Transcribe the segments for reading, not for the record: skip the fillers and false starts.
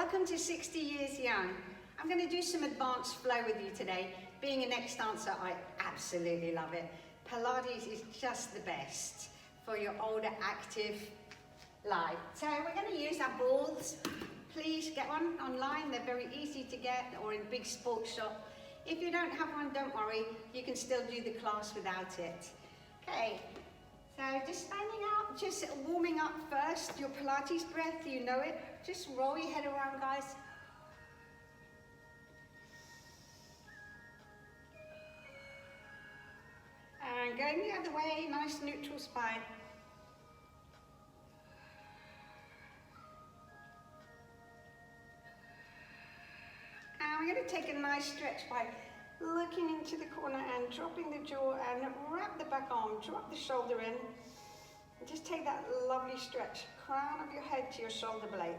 Welcome to 60 Years Young. I'm going to do some advanced flow with you today. Being an ex-dancer, I absolutely love it. Pilates is just the best for your older active life. So we're going to use our balls. Please get one online. They're very easy to get, or in big sports shop. If you don't have one, don't worry. You can still do the class without it. Okay. So just standing up, just warming up first. Your Pilates breath, you know it. Just roll your head around, guys. And going the other way, nice neutral spine. And we're going to take a nice stretch by looking into the corner and dropping the jaw and wrap the back arm, drop the shoulder in. And just take that lovely stretch, crown of your head to your shoulder blade.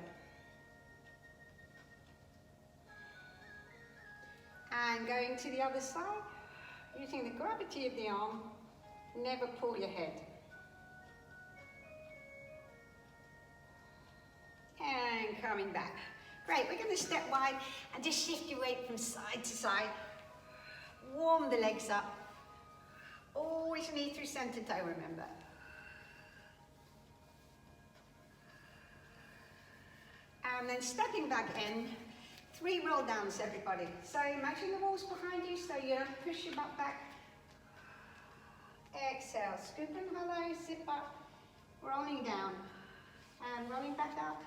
And going to the other side, using the gravity of the arm, never pull your head. And coming back. Great, we're going to step wide and just shift your weight from side to side. Warm the legs up. Always knee through center toe, remember. And then stepping back in, 3 roll downs, everybody. So imagine the walls behind you, so you don't push your butt back. Exhale, scoop and hollow, zip up, rolling down. And rolling back up.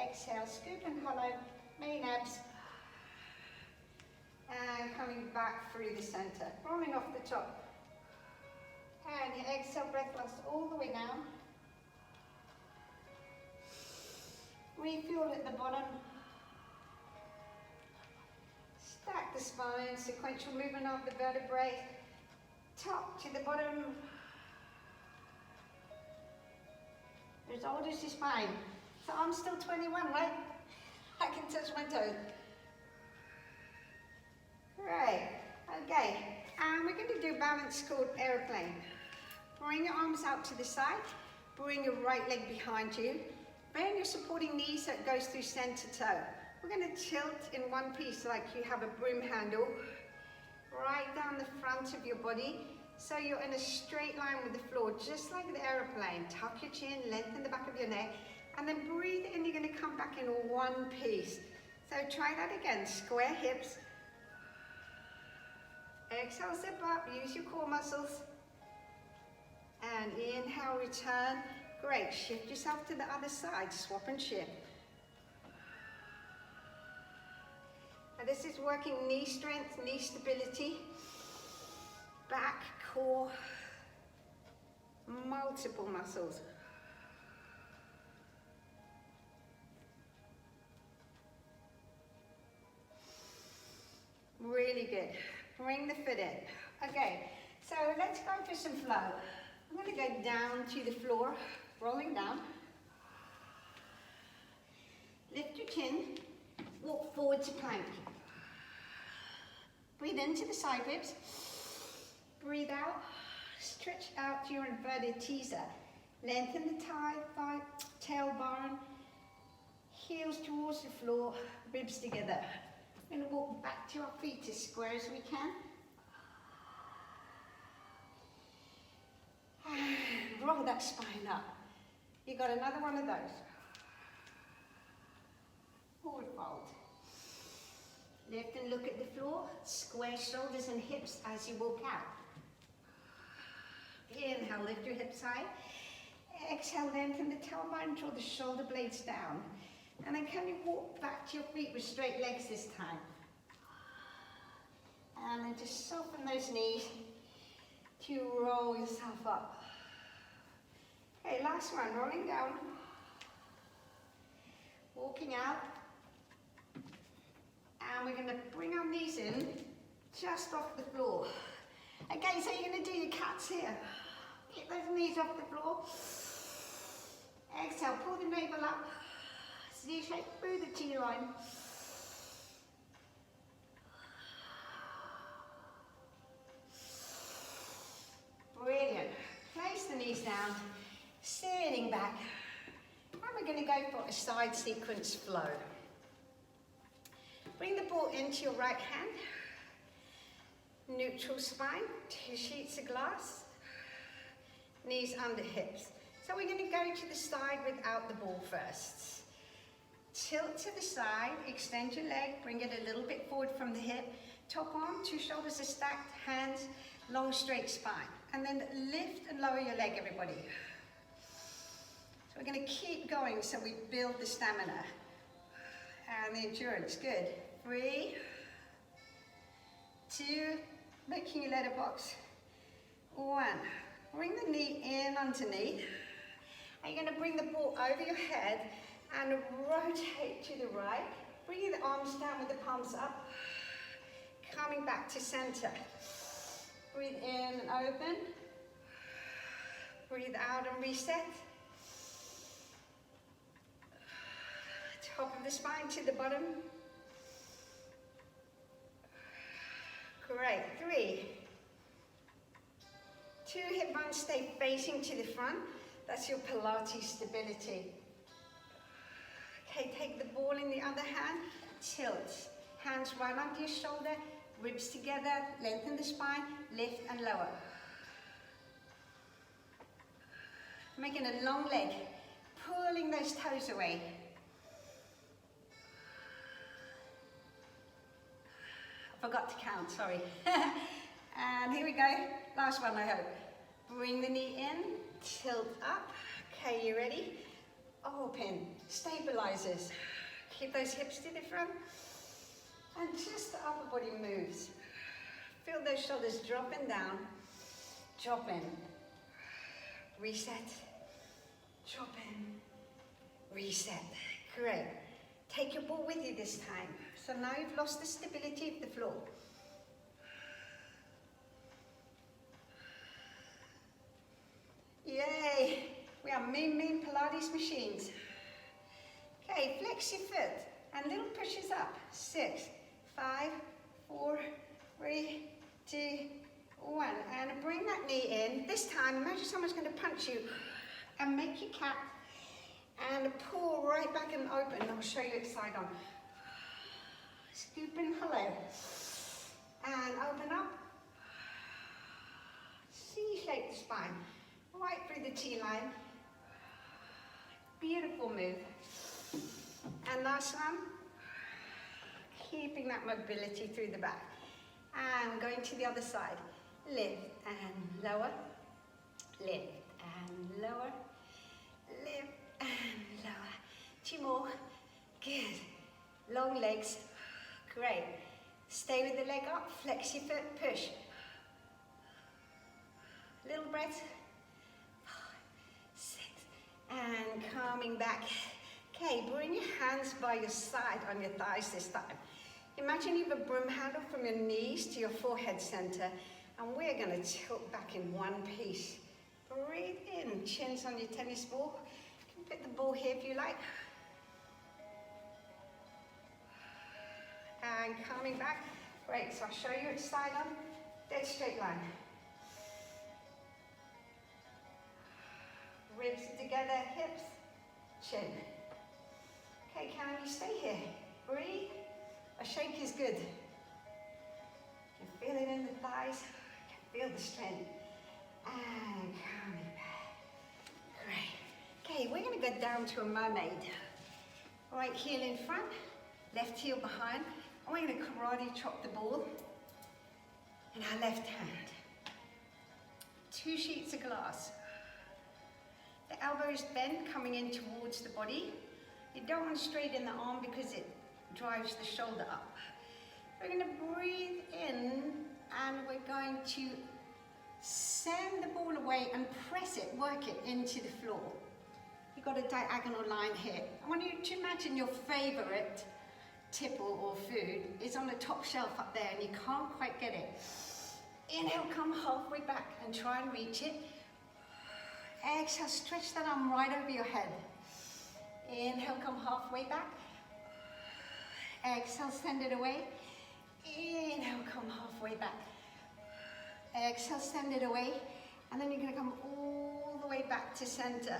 Exhale, scoop and hollow, main abs. And coming back through the center, rolling off the top. And exhale, breath loss all the way down. Refuel at the bottom. Stack the spine, sequential movement of the vertebrae. Top to the bottom. As old as your spine. So I'm still 21, right? I can touch my toes. Right, okay. And we're going to do balance called aeroplane. Bring your arms out to the side. Bring your right leg behind you. Bend your supporting knee so it goes through center toe. We're going to tilt in one piece like you have a broom handle. Right down the front of your body. So you're in a straight line with the floor, just like the aeroplane. Tuck your chin, lengthen the back of your neck. And then breathe in, you're going to come back in one piece. So try that again. Square hips. Exhale, zip up, use your core muscles. And inhale, return. Great, shift yourself to the other side, swap and shift. Now this is working knee strength, knee stability, back, core, multiple muscles. Really good. Bring the foot in. Okay, so let's go for some flow. I'm going to go down to the floor, rolling down. Lift your chin, walk forward to plank. Breathe into the side ribs. Breathe out, stretch out to your inverted teaser. Lengthen the thigh, tailbone, heels towards the floor, ribs together. We're going to walk back to our feet as square as we can. And roll that spine up. You got another one of those. Forward fold. Lift and look at the floor. Square shoulders and hips as you walk out. Inhale, lift your hips high. Exhale, lengthen the tailbone, draw the shoulder blades down. And then can you walk back to your feet with straight legs this time? And then just soften those knees to roll yourself up. Okay, last one, rolling down. Walking out. And we're going to bring our knees in just off the floor. Okay, so you're going to do your cats here. Get those knees off the floor. Exhale, pull the navel up. Z shape through the T-line. Brilliant. Place the knees down, sitting back. And we're going to go for a side sequence flow. Bring the ball into your right hand. Neutral spine, 2 sheets of glass. Knees under hips. So we're going to go to the side without the ball first. Tilt to the side, extend your leg, bring it a little bit forward from the hip. Top arm, 2 shoulders are stacked, hands, long straight spine. And then lift and lower your leg, everybody. So we're going to keep going so we build the stamina and the endurance. Good. 3, 2, making your letterbox. 1. Bring the knee in underneath. And you're going to bring the ball over your head and rotate to the right. Bring the arms down with the palms up. Coming back to center. Breathe in and open. Breathe out and reset. Top of the spine to the bottom. Great. 3. 2 hip bones stay facing to the front. That's your Pilates stability. Okay, take the ball in the other hand. Tilt. Hands right under your shoulder. Ribs together. Lengthen the spine. Lift and lower. Making a long leg. Pulling those toes away. I forgot to count, sorry. And here we go. Last one, I hope. Bring the knee in, tilt up. Okay, you ready? Open, stabilizers. Keep those hips to the front. And just the upper body moves. Feel those shoulders dropping down. Drop in. Reset. Drop in. Reset. Great. Take your ball with you this time. So now you've lost the stability of the floor. Yay! We are mean Pilates machines. Okay, flex your foot and little pushes up. 6, 5, 4, 3, 2, 1. And bring that knee in. This time, imagine someone's going to punch you. And make your cat. And pull right back and open. I'll show you it side on. Scoop in, hello. And open up. C-shape the spine. Right through the T-line. Beautiful move. And last one. Keeping that mobility through the back. And going to the other side. Lift and lower. Lift and lower. Lift and lower. 2 more. Good. Long legs. Great. Stay with the leg up. Flex your foot. Push. Little breath. 5, 6. And coming back. Okay, bring your hands by your side on your thighs this time. Imagine you have a broom handle from your knees to your forehead center. And we're going to tilt back in one piece. Breathe in. Chins on your tennis ball. You can put the ball here if you like. And coming back. Great, so I'll show you it side on. Dead straight line. Ribs together, hips, chin. Okay, can you stay here? Breathe. A shake is good. You can feel it in the thighs. You can feel the strength. And coming back. Great. Okay, we're going to go down to a mermaid. Right heel in front, left heel behind. And we're going to karate chop the ball in our left hand. 2 sheets of glass. The elbow is bent, coming in towards the body. You don't want to straighten the arm because it drives the shoulder up. We're going to breathe in and we're going to send the ball away and press it, work it into the floor. You've got a diagonal line here. I want you to imagine your favorite tipple or food is on the top shelf up there and you can't quite get it. Inhale, come halfway back and try and reach it. Exhale, stretch that arm right over your head. Inhale, come halfway back. Exhale, send it away. Inhale, come halfway back. Exhale, send it away. And then you're going to come all the way back to center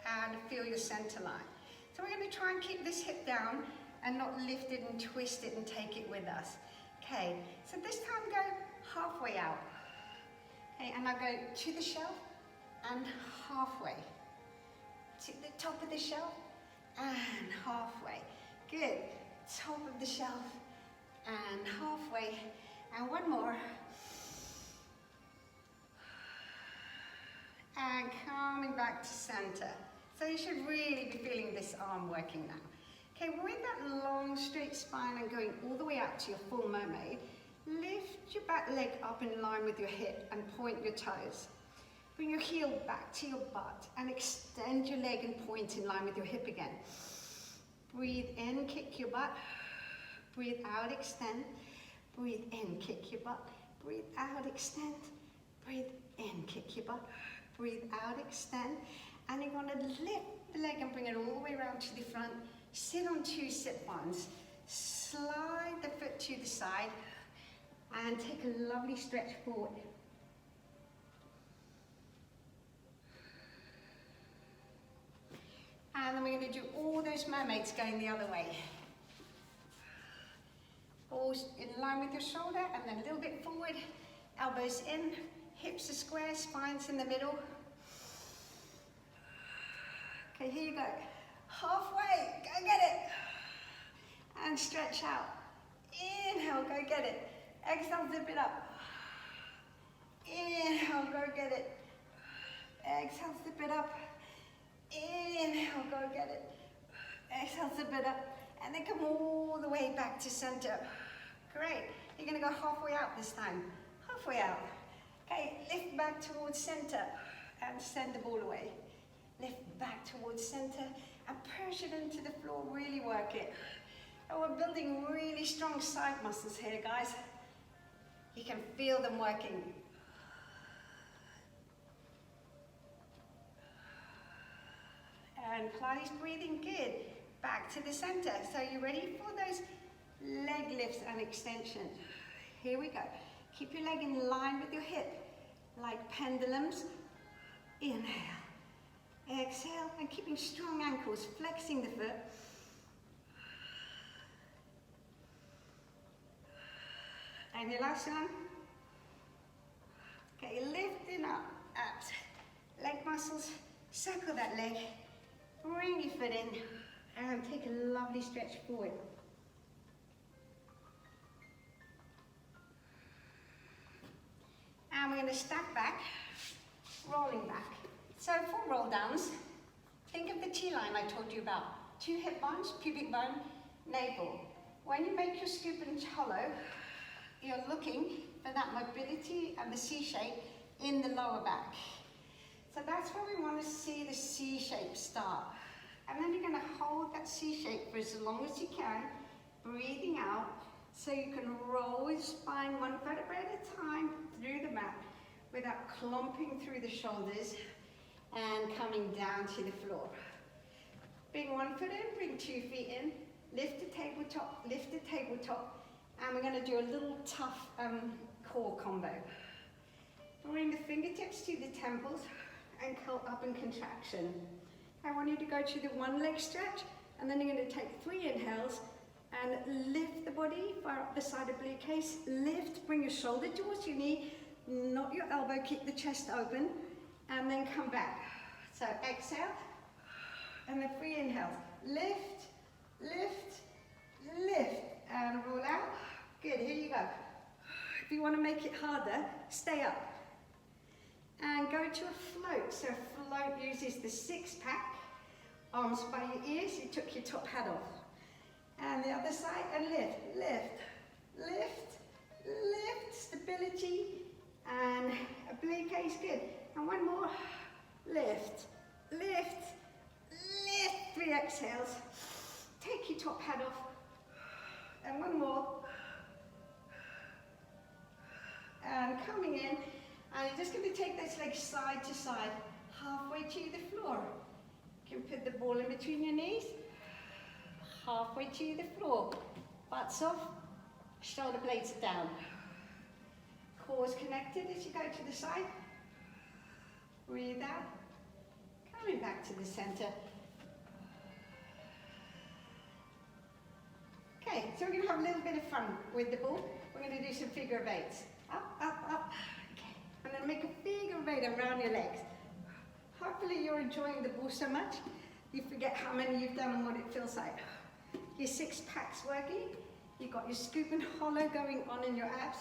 and feel your center line. So we're going to try and keep this hip down and not lift it and twist it and take it with us. Okay, so this time go halfway out. Okay, and I go to the shelf and halfway. To the top of the shelf and halfway. Good. Top of the shelf and halfway. And one more. And coming back to center. So you should really be feeling this arm working now. Okay, with that long straight spine and going all the way out to your full mermaid, lift your back leg up in line with your hip and point your toes. Bring your heel back to your butt and extend your leg and point in line with your hip again. Breathe in, kick your butt. Breathe out, extend. Breathe in, kick your butt. Breathe out, extend. Breathe in, kick your butt. Breathe out, extend. And you're going to lift the leg and bring it all the way around to the front. Sit on 2 sit-bones. Slide the foot to the side and take a lovely stretch forward. And then we're going to do all those mermaids going the other way. Balls in line with your shoulder and then a little bit forward. Elbows in, hips are square, spine's in the middle. Okay, here you go. Halfway, go get it. And stretch out. Inhale, go get it. Exhale, zip it up. Inhale, go get it. Exhale, zip it up. Inhale, go get it. Exhale, zip it up. And then come all the way back to center. Great. You're going to go halfway out this time. Halfway out. Okay, lift back towards center and send the ball away. Lift back towards center and push it into the floor. Really work it. And we're building really strong side muscles here, guys. You can feel them working. And Pilates breathing, good. Back to the center. So you ready for those leg lifts and extensions? Here we go. Keep your leg in line with your hip, like pendulums. Inhale. Exhale, and keeping strong ankles, flexing the foot. And your last one. Okay, lifting up, abs, leg muscles, circle that leg, bring your foot in, and take a lovely stretch forward. And we're going to stack back, rolling back. So for roll downs, think of the T-line I told you about. 2 hip bones, pubic bone, navel. When you make your scoop and hollow, you're looking for that mobility and the C shape in the lower back. So that's where we want to see the C shape start. And then you're going to hold that C shape for as long as you can, breathing out, so you can roll your spine 1 vertebra at a time through the mat without clumping through the shoulders and coming down to the floor. Bring 1 foot in, bring 2 feet in, lift the tabletop, and we're going to do a little tough core combo. Bring the fingertips to the temples and curl up in contraction. I want you to go to the 1 leg stretch, and then you're going to take 3 inhales and lift the body, fire up the side of blue case, lift, bring your shoulder towards your knee, not your elbow, keep the chest open, and then come back. So exhale, and then 3 inhales. Lift, lift, lift, and roll out. Good, here you go. If you want to make it harder, stay up. And go to a float. So float uses the 6-pack, arms by your ears, you took your top hat off. And the other side, and lift, lift, lift, lift, stability, and a blue case, good. And 1 more, lift, lift, lift, 3 exhales. Take your top hat off, and 1 more. And coming in, and you're just going to take those legs side to side, halfway to the floor. You can put the ball in between your knees, halfway to the floor. Butts off, shoulder blades are down. Core's connected as you go to the side. Breathe out, coming back to the center. have a little bit of fun with the ball. We're going to do some figure of eights. Up, up, up. Okay. And then make a figure of eight around your legs. Hopefully you're enjoying the ball so much, you forget how many you've done and what it feels like. Your six pack's working. You've got your scoop and hollow going on in your abs.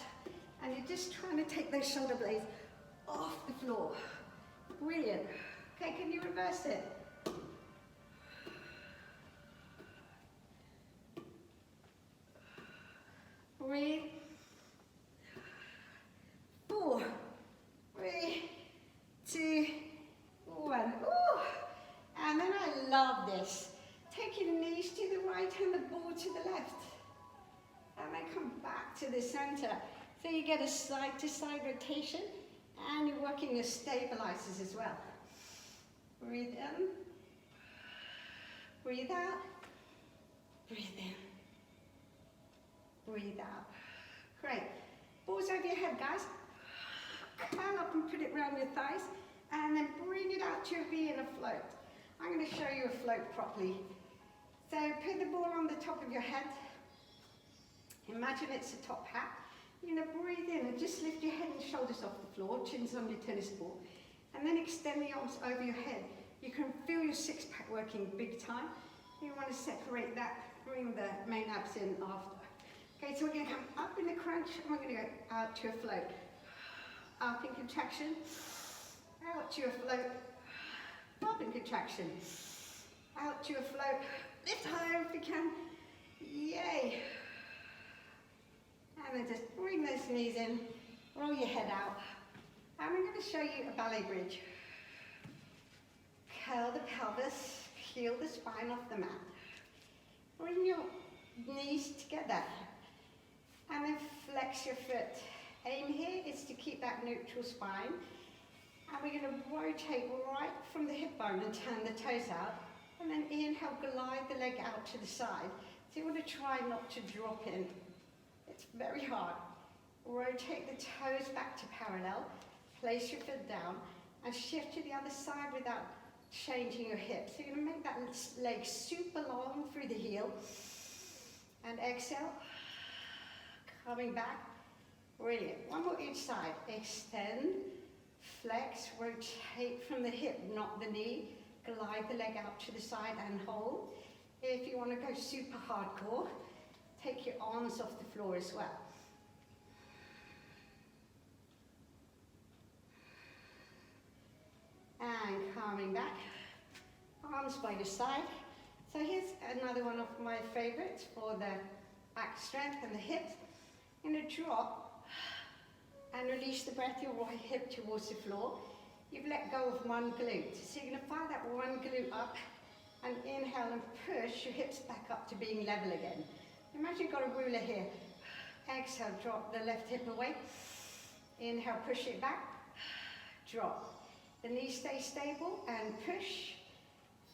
And you're just trying to take those shoulder blades off the floor. Brilliant. Okay, can you reverse it? Breathe. 4, 3, 2, 1. Ooh. And then I love this. Take your knees to the right and the ball to the left. And then come back to the center. So you get a side-to-side rotation, and you're working your stabilizers as well. Breathe in. Breathe out. Breathe in. Breathe out. Great. Balls over your head, guys. Curl up and put it around your thighs, and then bring it out to a V and a float. I'm going to show you a float properly. So put the ball on the top of your head. Imagine it's a top hat. You're going to breathe in and just lift your head and shoulders off the floor, chins on your tennis ball, and then extend the arms over your head. You can feel your six-pack working big time. You want to separate that, bring the main abs in after. Okay, so we're going to come up in the crunch, and we're going to go out to a float. Up in contraction, out to a float, up in contraction, out to a float, lift higher if you can, yay. And then just bring those knees in, roll your head out, and we're going to show you a ballet bridge. Curl the pelvis, peel the spine off the mat, bring your knees together, and then flex your foot. Aim here is to keep that neutral spine, and we're going to rotate right from the hip bone and turn the toes out, and then inhale, glide the leg out to the side. So you want to try not to drop in. It's very hard. Rotate the toes back to parallel, place your foot down, and shift to the other side without changing your hips. So you're going to make that leg super long through the heel, and exhale, coming back. Brilliant. One more each side. Extend, flex, rotate from the hip, not the knee. Glide the leg out to the side and hold. If you want to go super hardcore, take your arms off the floor as well. And coming back, arms by your side. So here's another one of my favorites for the back strength and the hips. I'm going to drop and release the breath, your right hip towards the floor. You've let go of one glute. So you're going to fire that one glute up and inhale and push your hips back up to being level again. Imagine you've got a ruler here. Exhale, drop the left hip away. Inhale, push it back. Drop. The knees stay stable and push.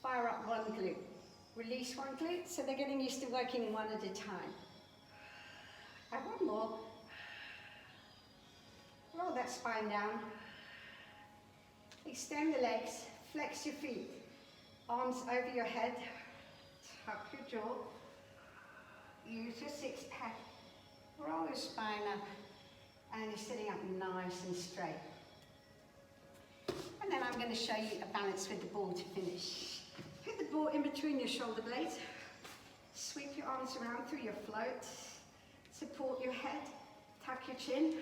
Fire up one glute. Release one glute, so they're getting used to working one at a time. And one more. Roll that spine down. Extend the legs, flex your feet. Arms over your head. Tuck your jaw. Use your six pack. Roll your spine up. And you're sitting up nice and straight. And then I'm going to show you a balance with the ball to finish. Put the ball in between your shoulder blades. Sweep your arms around through your float. Support your head. Tuck your chin.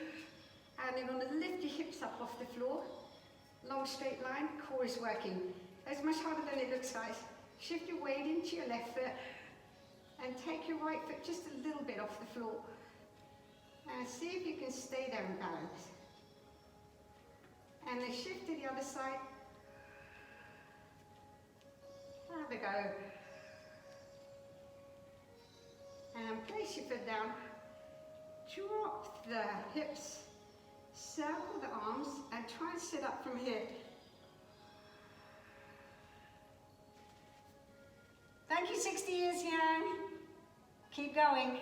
And you're going to lift your hips up off the floor. Long straight line, core is working. It's much harder than it looks, guys. Shift your weight into your left foot and take your right foot just a little bit off the floor. And see if you can stay there in balance. And then shift to the other side. Have a go. And place your foot down. Drop the hips. Circle the arms and try and sit up from here. Thank you, 60 years young. Keep going.